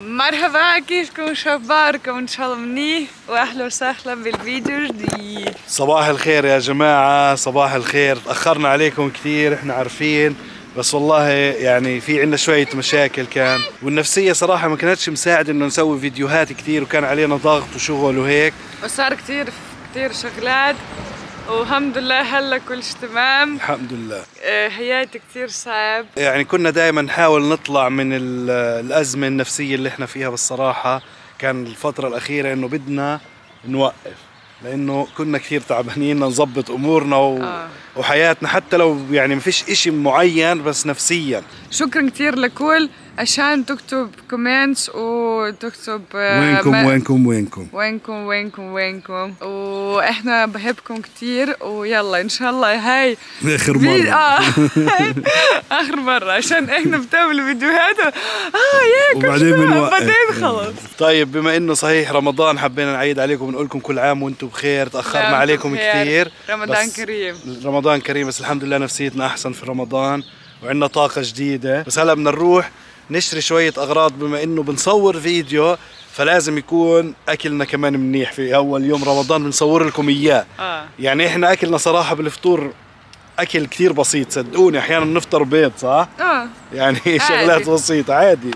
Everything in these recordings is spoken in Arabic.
مرحبا، كيفكم؟ شو اخباركم؟ ان شاء الله منيح واهلا وسهلا بالفيديو الجديد. صباح الخير يا جماعة، صباح الخير. تأخرنا عليكم كثير، احنا عارفين، بس والله يعني في عنا شوية مشاكل كان، والنفسية صراحة ما كانتش مساعدة انه نسوي فيديوهات كثير، وكان علينا ضغط وشغل وهيك، وصار كثير شغلات، والحمد لله هلا كل شيء تمام الحمد لله. حياتي كثير صعب، يعني كنا دائما نحاول نطلع من الأزمة النفسية اللي احنا فيها، بالصراحة كان الفترة الأخيرة انه بدنا نوقف، لانه كنا كثير تعبانين نظبط امورنا وحياتنا، حتى لو يعني ما فيش اشي معين، بس نفسيا. شكرا كثير لكل عشان تكتب كومنتس وتكتب وينكم واحنا بحبكم كثير، ويلا ان شاء الله هاي اخر مرة اخر مرة عشان احنا بنعمل فيديوهات هيك وبعدين خلص. طيب بما انه صحيح رمضان، حبينا نعيد عليكم ونقول لكم كل عام وانتم بخير. تاخرنا عليكم كثير، رمضان كريم. رمضان كريم، بس الحمد لله نفسيتنا احسن في رمضان وعندنا طاقة جديدة. بس هلا بدنا نروح نشتري شوية اغراض، بما انه بنصور فيديو فلازم يكون اكلنا كمان منيح. في اول يوم رمضان بنصور لكم اياه. يعني احنا اكلنا صراحة بالفطور اكل كثير بسيط، صدقوني احيانا بنفطر بيض، صح؟ يعني شغلات بسيطة عادي،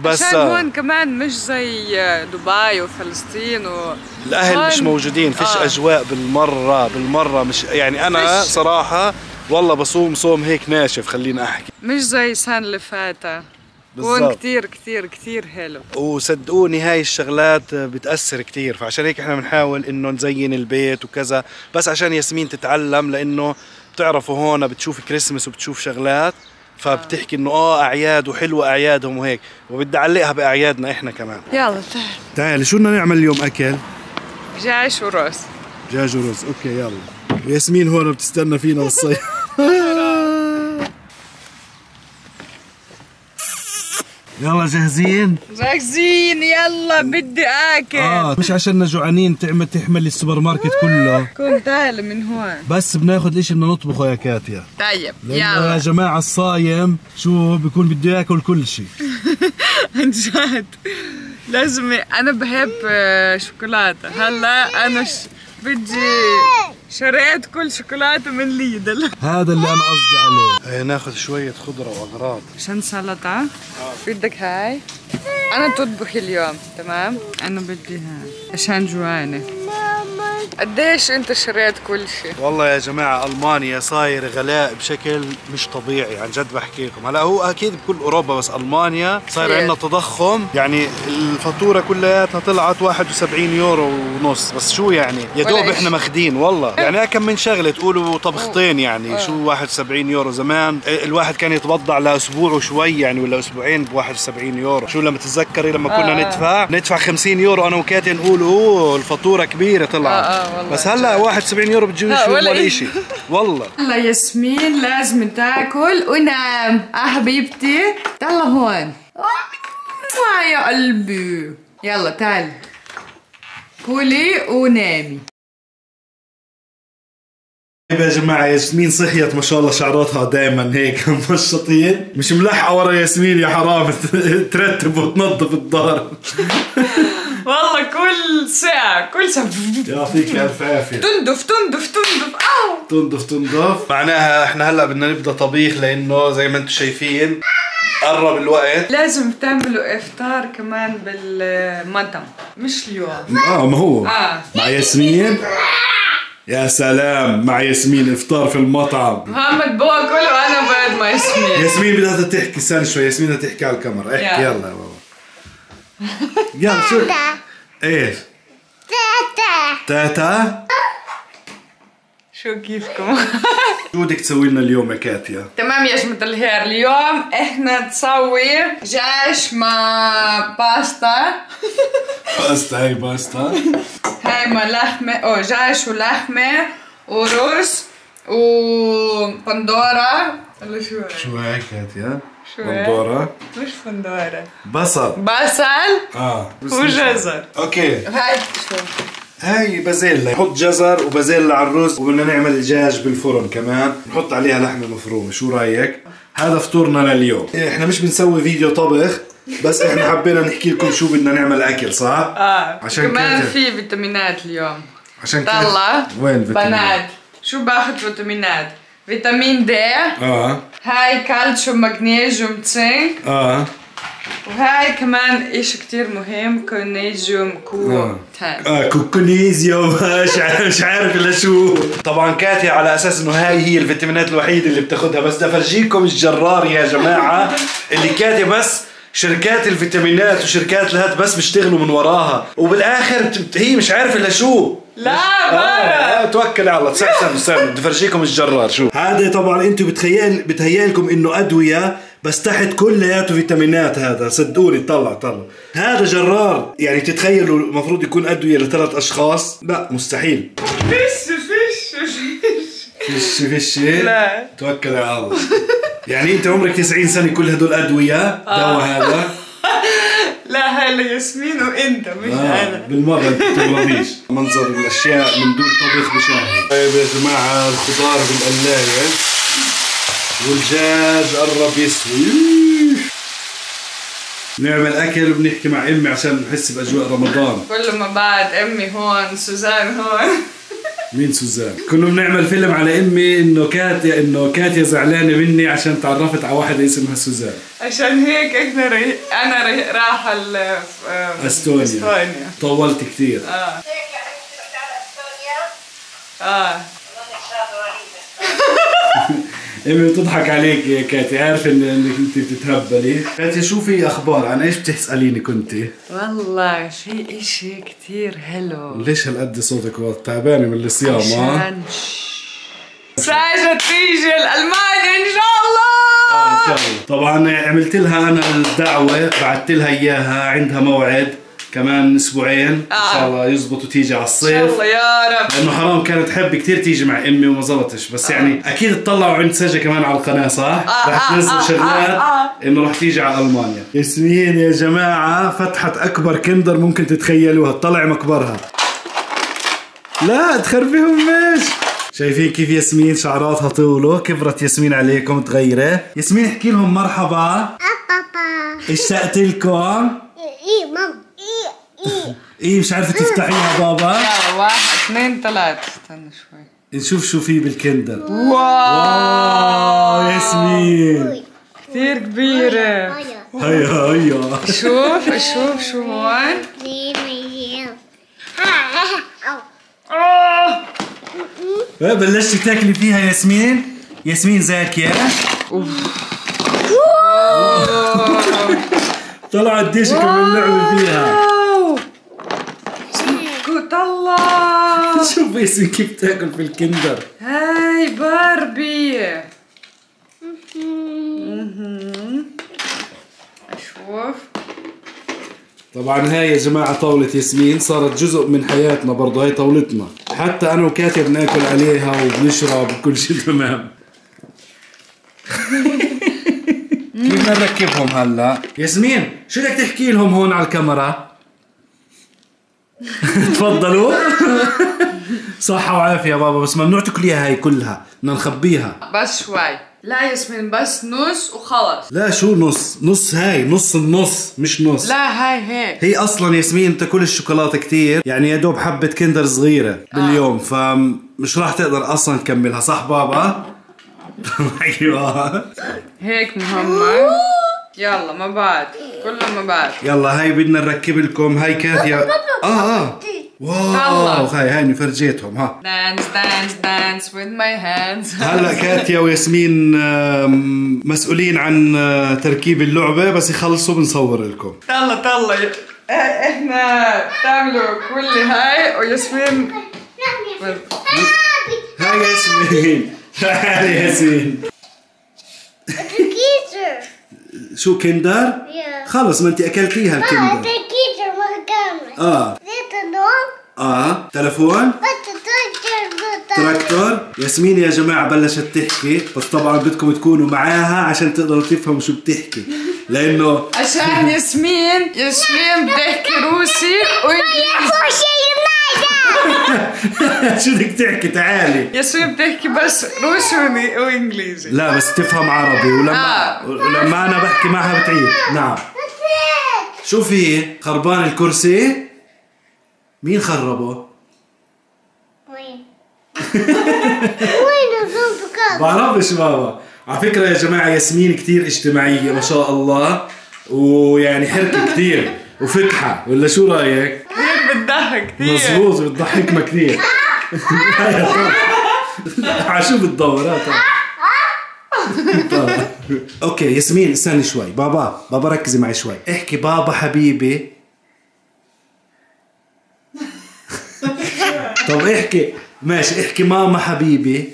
بس عشان هون كمان مش زي دبي وفلسطين الاهل مش موجودين، فيش اجواء بالمرة مش يعني انا صراحة والله بصوم صوم هيك ناشف، خلينا احكي مش زي السنة اللي فاتت. هون كثير حلو، وصدقوني هاي الشغلات بتأثر كثير، فعشان هيك احنا بنحاول انه نزين البيت وكذا، بس عشان ياسمين تتعلم، لانه بتعرفوا هون بتشوف كريسمس وبتشوف شغلات، فبتحكي انه اعياد وحلوة اعيادهم وهيك، وبدي اعلقها باعيادنا احنا كمان. يلا تعالي شو بدنا نعمل اليوم اكل؟ دجاج ورز. دجاج ورز، اوكي يلا. ياسمين هون بتستنى فينا بالصيف. يلا جاهزين؟ جاهزين، يلا بدي اكل. مش عشاننا جوعانين تحمل السوبر ماركت كله. قوم تعال من هون، بس بناخذ اشي بدنا نطبخه يا كاتيا. طيب يلا يا جماعة، الصايم شو بيكون بده ياكل كل شيء. عن جد لازم. انا بحب شوكولاتة. هلا انا بدي شريت كل شوكولاتة من ليدل. هذا اللي انا قصدي عليه. ناخذ شوية خضرة واغراض عشان سلطة. بدك هاي؟ انا تطبخ اليوم، تمام؟ انا بدي هاي عشان جوعانة. قديش انت شريت كل شيء؟ والله يا جماعة ألمانيا صاير غلاء بشكل مش طبيعي، عن جد بحكي لكم. هلا هو أكيد بكل أوروبا، بس ألمانيا صاير عندنا تضخم. يعني الفاتورة كلياتها طلعت 71 يورو ونص، بس شو يعني يا دوب إحنا ماخدين والله. يعني كم من شغلة تقولوا طبختين، يعني شو 71 يورو. زمان الواحد كان يتبضع لأسبوع وشوي يعني، ولا أسبوعين ب 71 يورو. شو لما تتذكري لما كنا ندفع 50 يورو أنا وكاتي، نقول أوه الفاتورة كبيرة طلعت. بس هلا 71 يورو بتجيب شو ولا شيء والله. هلا ياسمين لازم تاكل ونام. حبيبتي يلا هون يا قلبي، يلا تعالي كلي ونامي. يا جماعة ياسمين صحيت ما شاء الله، شعراتها دائما هيك مشطين، مش ملحقة ورا ياسمين يا حرام. ترتب وتنظف الدار. والله كل ساعة يعطيك ألف عافية. تنظف. معناها احنا هلا بدنا نبدا طبيخ، لانه زي ما انتم شايفين قرب الوقت. لازم تعملوا افطار كمان بالمطعم، مش اليوم. ما هو مع ياسمين. يا سلام، مع ياسمين افطار في المطعم. محمد باكل وانا بعد مع ياسمين. ياسمين بدها تحكي، استنى شوي، ياسمين بدها تحكي على الكاميرا. احكي يلا يا بابا. يلا شو؟ ايش؟ تاتا. شو كيفكم؟ شو بدك تسوي لنا اليوم يا كاتيا؟ تمام يا جماعة الخير، اليوم احنا نسوي دجاج مع باستا. هاي باستا. هاي مع لحمة، دجاج ولحمة ورز وبندورة. ولا شو هيك كاتيا؟ بندورة؟ مش بندورة، بصل وجزر. اوكي. هاي شو؟ هاي بازيلا، نحط جزر وبازيلا على الرز، وبدنا نعمل دجاج بالفرن كمان، نحط عليها لحمة مفرومة. شو رايك؟ هذا فطورنا لليوم. احنا مش بنسوي فيديو طبخ، بس احنا حبينا نحكي لكم شو بدنا نعمل اكل صح؟ عشان كمان في فيتامينات اليوم. عشان طلع وين فيتامينات؟ بنات شو باخذ فيتامينات؟ فيتامين د. هاي كالسيوم مغنيسيوم زنك. وهاي كمان اشي كتير مهم كونيزيوم كونيزيوم مش عارف الا شو. طبعا كاتيا على اساس انه هاي هي الفيتامينات الوحيده اللي بتاخذها، بس بدي افرجيكم الجرار يا جماعه اللي كاتيا بس شركات الفيتامينات وشركات الهات بس بيشتغلوا من وراها، وبالاخر هي مش عارفه الا شو. لا برا توكل على الله. استنى بدي افرجيكم الجرار. شو هذا؟ طبعا انتم بتهيألكم انه ادويه، بس تحت كلياته فيتامينات. هذا صدقوني طلع هذا جرار. يعني تتخيلوا المفروض يكون ادويه ل3 اشخاص؟ لا مستحيل. فيش لا توكل على الله. يعني انت عمرك 90 سنه كل هدول ادويه دواء هذا؟ لا هاي لياسمين وانت مش انا. بالمره انت بتغلطيش. منظر الاشياء من دون طبخ بشاهي. طيب يا جماعه الخضار بالقلايه والدجاج قرب يسوي. نعمل اكل وبنحكي مع امي عشان نحس باجواء رمضان. كل ما بعد امي هون سوزان هون. مين سوزان؟ كنا بنعمل فيلم على امي انه كاتيا زعلانه مني عشان تعرفت على واحده اسمها سوزان. عشان هيك انا رايحه استونيا. طولت كثير. امي بتضحك عليك يا كاتي، عارفه انك انت بتتهبلي. كاتي شو في اخبار؟ عن ايش بتساليني كنت؟ والله في اشي كثير حلو. ليش هالقد صوتك تعبانه من الصيام؟ عشان ساجة تيجي الألمانيا ان شاء الله. ان شاء الله. طبعا عملت لها انا الدعوه، بعثت لها اياها، عندها موعد كمان اسبوعين ان شاء الله يزبط وتيجي على الصيف ان شاء الله يا رب. لانه حرام كانت تحب كثير تيجي مع امي وما زبطش، بس يعني اكيد تطلعوا عند سجا كمان على القناه صح؟ رح تنزل شغلات انه رح تيجي على المانيا. ياسمين يا جماعه فتحت اكبر كندر ممكن تتخيلوها، طلع مكبرها. لا تخربيهم ليش؟ شايفين كيف ياسمين شعراتها طولوا؟ كبرت ياسمين عليكم تغيره. ياسمين احكي لهم مرحبا. بابا اشتقت لكم. ايه ماما ايه مش عارفه تفتحيها بابا؟ لا 1 2 3. استنى شوي نشوف شو في بالكندر. واو ياسمين كثير كبيره. هيا شوف شو هون. بلشتي تاكلي فيها ياسمين؟ ياسمين ذاكيه. طلع قديش كمان نلعب فيها. طلع شوف ياسمين كيف تاكل في الكندر. هاي باربي. اشوف. طبعا هاي يا جماعه طاوله ياسمين صارت جزء من حياتنا برضه. هاي طاولتنا، حتى انا وكاتيا بناكل عليها وبنشرب وكل شيء تمام. كيف بدنا نركبهم هلا؟ ياسمين شو بدك تحكي لهم هون على الكاميرا؟ تفضلوا. صحة وعافية يا بابا، بس ممنوع تاكليها هاي كلها، بدنا نخبيها. بس شوي. لا ياسمين بس نص وخلص. لا شو نص؟ نص هاي نص النص مش نص. لا هاي هيك. هي اصلا ياسمين تاكل الشوكولاتة كتير، يعني يا دوب حبة كندر صغيرة باليوم، فمش راح تقدر اصلا تكملها صح بابا؟ ايوه هيك مهمة. يلا ما بعد كله ما بعد. يلا هاي بدنا نركب لكم. هاي كاتيا. واو هاي فرجيتهم. ها dance with my hands. هلا كاتيا وياسمين مسؤولين عن تركيب اللعبة، بس يخلصوا بنصور لكم. طلع احنا تعملوا كل هاي وياسمين. هاي ياسمين. هاي ياسمين. شو كندر؟ خلص ما انت اكلتيها الكندر. تلفون؟ تراكتور؟ ياسمين يا جماعة بلشت تحكي، بس طبعا بدكم تكونوا معاها عشان تقدروا تفهموا شو بتحكي، لأنه عشان ياسمين بتحكي روسي وإنجليزي. شو بدك تحكي؟ تعالي. ياسمين بتحكي بس روسي وإنجليزي. لا بس تفهم عربي، ولما أنا بحكي معها بتعيد. نعم شو في خربان الكرسي؟ مين خربه؟ وين؟ وين الزوم؟ بعرفش بابا. على فكرة يا جماعة ياسمين كتير اجتماعية ما شاء الله، ويعني حركة كتير وفتحة، ولا شو رأيك؟ كثير بتضحك كثير. مظبوط، بتضحكنا كثير. عشو بتدور؟ اوكي ياسمين استني شوي. بابا ركزي معي شوي. احكي بابا حبيبي. طب احكي ماشي، احكي ماما حبيبي.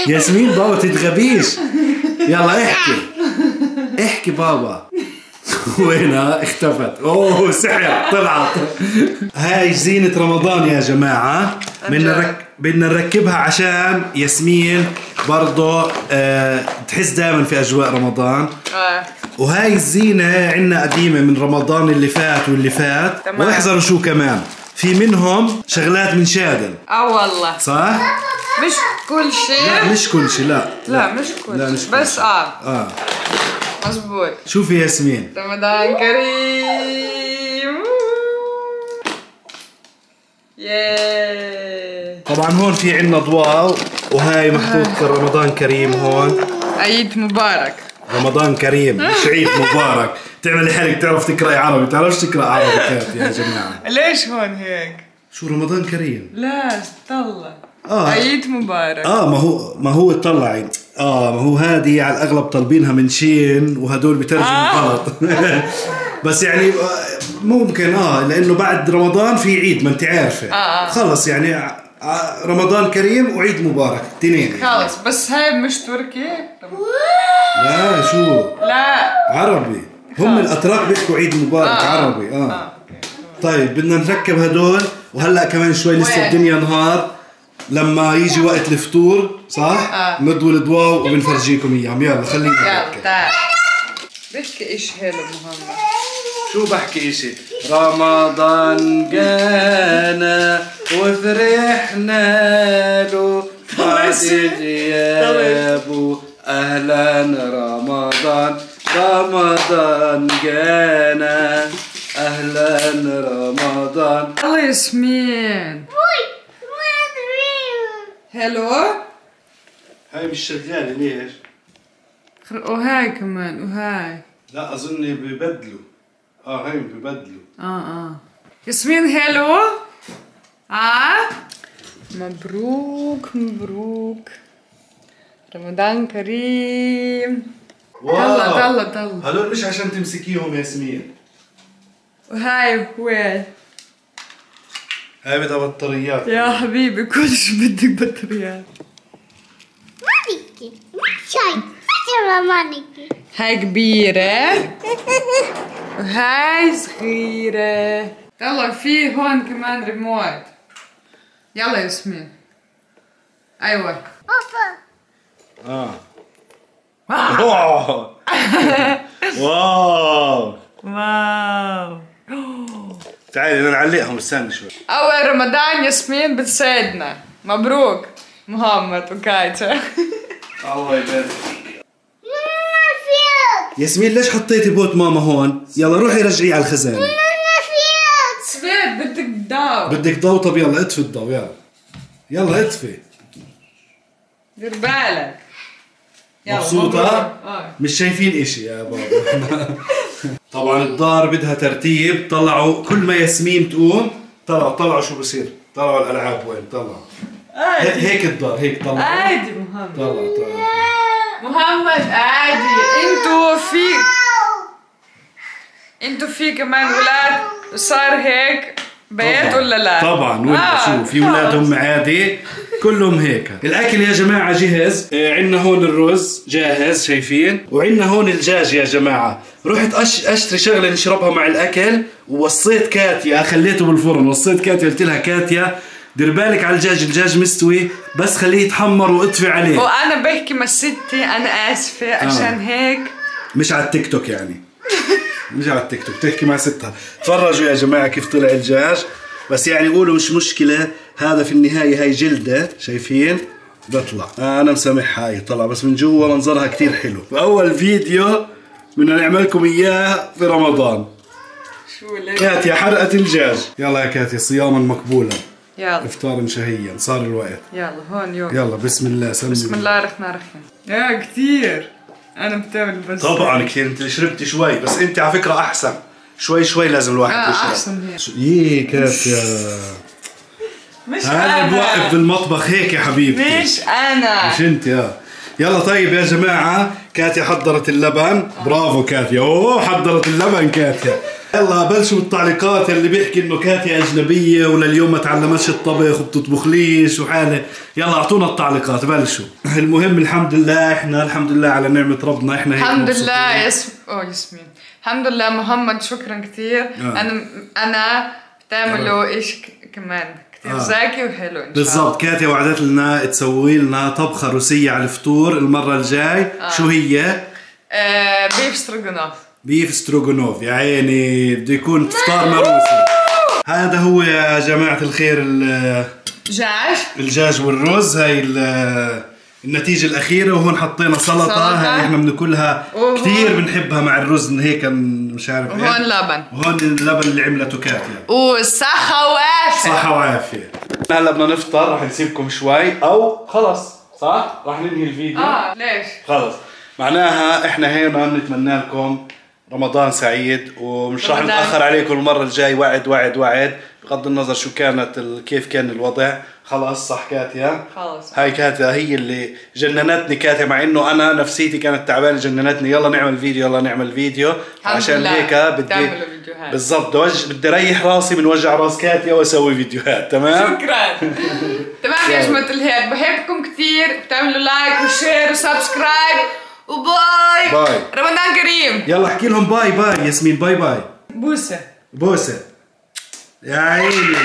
ياسمين بابا تتغبيش. يلا احكي بابا. وينها؟ اختفت. اوه سحر طلعت. هاي زينة رمضان يا جماعة. بدنا نركبها عشان ياسمين برضه تحس دائما في اجواء رمضان. وهاي الزينة عنا قديمة من رمضان اللي فات واللي فات. واحذروا شو كمان، في منهم شغلات من شادل. والله صح؟ مش كل شيء. لا مش كل شيء. لا مش كل شيء بس مزبوط. شوفي ياسمين، رمضان كريم. طبعا هون في عنا ضواو، وهاي محطوط رمضان كريم هون. عيد مبارك. رمضان كريم مش عيد مبارك. تعملي حالك تعرف تقرأي عربي، تعرفش تقرأ عربي كات يا جماعة. ليش هون هيك؟ شو رمضان كريم؟ لا طلع عيد مبارك. ما هو طلعي. ما هو هذه على الاغلب طالبينها من شين، وهدول بترجموا غلط. بس يعني ممكن لانه بعد رمضان في عيد، ما انت عارفه. خلص يعني رمضان كريم وعيد مبارك اثنين. خلص بس هاي مش تركي. لا شو؟ لا عربي. هم الاتراك بيحكوا عيد مبارك عربي. طيب بدنا نركب هدول، وهلا كمان شوي لسه الدنيا نهار، لما يجي وقت الفطور صح؟ نضوي الضواو وبنفرجيكم اياهم. يلا خلينا نركب. تعال بحكي ايش حلو محمد. شو بحكي اشي؟ رمضان جانا وفرحنا له بعد غيابه. اهلا رمضان جانا. اهلا رمضان. الله ياسمين. هلو. هاي مش شغالة ليش؟ وهاي كمان وهاي. لا اظني ببدلوا. هاي ببدلوا. ياسمين هلو. مبروك رمضان كريم. طلع هدول مش عشان تمسكيهم ياسمين. وهاي وين؟ هاي بدها بطاريات يا حبيبي كل شو بدك بطاريات. مانيكي شاي مانيكي. هاي كبيرة وهاي صغيرة. طلع في هون كمان ريموت. يلا ياسمين. ايوه. واو تعالي بدنا نعلقهم. استنى شوي. اول رمضان ياسمين بتساعدنا. مبروك محمد وكايتا. الله يبارك. ياسمين ليش حطيتي بوت ماما هون؟ يلا روحي رجعيه على الخزانة. سويت بدك ضو. طب يلا اطفي الضو. يلا اطفي. دير بالك. مبسوطة؟ مش شايفين اشي يا بابا. طبعا الدار بدها ترتيب. طلعوا كل ما ياسمين تقوم طلعوا شو بصير. طلعوا الالعاب وين. طلعوا هيك الدار هيك. طلعوا عادي محمد. طلعوا محمد عادي. انتوا في كمان ولاد صار هيك بيت ولا لا؟ طبعا ولا شو في ولادهم عادي كلهم هيك. الاكل يا جماعه جهز. عندنا هون الرز جاهز شايفين، وعندنا هون الدجاج يا جماعه. رحت اشتري شغله نشربها مع الاكل، ووصيت كاتيا خليته بالفرن. وصيت كاتيا قلت لها كاتيا دير بالك على الدجاج مستوي، بس خليه يتحمر واطفي عليه. وانا بحكي مع ستي انا اسفه عشان هيك. مش على التيك توك يعني. مش على التيك توك، تحكي مع ستها. تفرجوا يا جماعه كيف طلع الدجاج. بس يعني قولوا مش مشكله، هذا في النهايه هاي جلده شايفين، بطلع انا مسامحها، هاي طلع بس من جوا منظرها كتير حلو. واول فيديو بدنا نعمل لكم اياه في رمضان. شو ليه؟ كاتيا حرقة الدجاج. يلا يا كاتيا صياما مقبولا، يلا افطارا شهيا، صار الوقت. يلا هون يوم. يلا بسم الله. سمي بسم الله الرحمن الرحيم. يا كثير انا بتعمل بس طبعا كثير. انت اللي شربتي شوي بس، انت على فكره احسن شوي شوي لازم الواحد يشرب. احسن هيك. يي كاتيا مش انا بوقف بالمطبخ هيك يا حبيبتي. مش انا مش انت. يلا طيب يا جماعه، كاتيا حضرت اللبن. برافو كاتيا، اوه حضرت اللبن كاتيا. يلا بلشوا بالتعليقات اللي بيحكي انه كاتيا اجنبيه ولليوم ما تعلمتش الطبخ وبتطبخ ليش وحاله. يلا اعطونا التعليقات، بلشوا. المهم الحمد لله، احنا الحمد لله على نعمه ربنا، احنا هيك الحمد مبسوطين. لله. ياسمين الحمد لله. محمد شكرا كثير. انا بتعملوا ايش كمان كثير ذكي وحلو ان شاء الله. بالضبط. كاتيا وعدت لنا تسوي لنا طبخه روسيه على الفطور المره الجاي. شو هي؟ بيف ستروغانوف. بيف ستروغانوف. يا عيني بده يكون فطارنا روسي. هذا هو يا جماعه الخير الدجاج والرز. هاي النتيجة الأخيرة. وهون حطينا سلطة. هاي احنا بناكلها كثير بنحبها مع الرز هيك مش عارف. وهون لبن. وهون اللبن اللي عملته كاتيا. والصحة وعافية. صحة وعافية. هلا بدنا نفطر، راح نسيبكم شوي أو خلص صح؟ راح ننهي الفيديو. ليش؟ خلص معناها احنا هنا بنتمنى لكم رمضان سعيد، ومش راح نتأخر عليكم المرة الجاي. وعد وعد وعد، بغض النظر شو كانت كيف كان الوضع. خلاص صح كاتيا؟ خلاص. هاي كاتيا هي اللي جننتني كاتيا، مع انه انا نفسيتي كانت تعبانه. جننتني يلا نعمل فيديو يلا نعمل فيديو. عشان هيك بدي بالضبط بدي اريح راسي من وجع راس كاتيا واسوي فيديوهات. تمام. شكرا. تمام يا جماعة الخير، بحبكم كثير. بتعملوا لايك وشير وسبسكرايب وباي. باي. رمضان كريم. يلا احكي لهم باي باي ياسمين. باي باي. بوسة. بوسه يا عيني.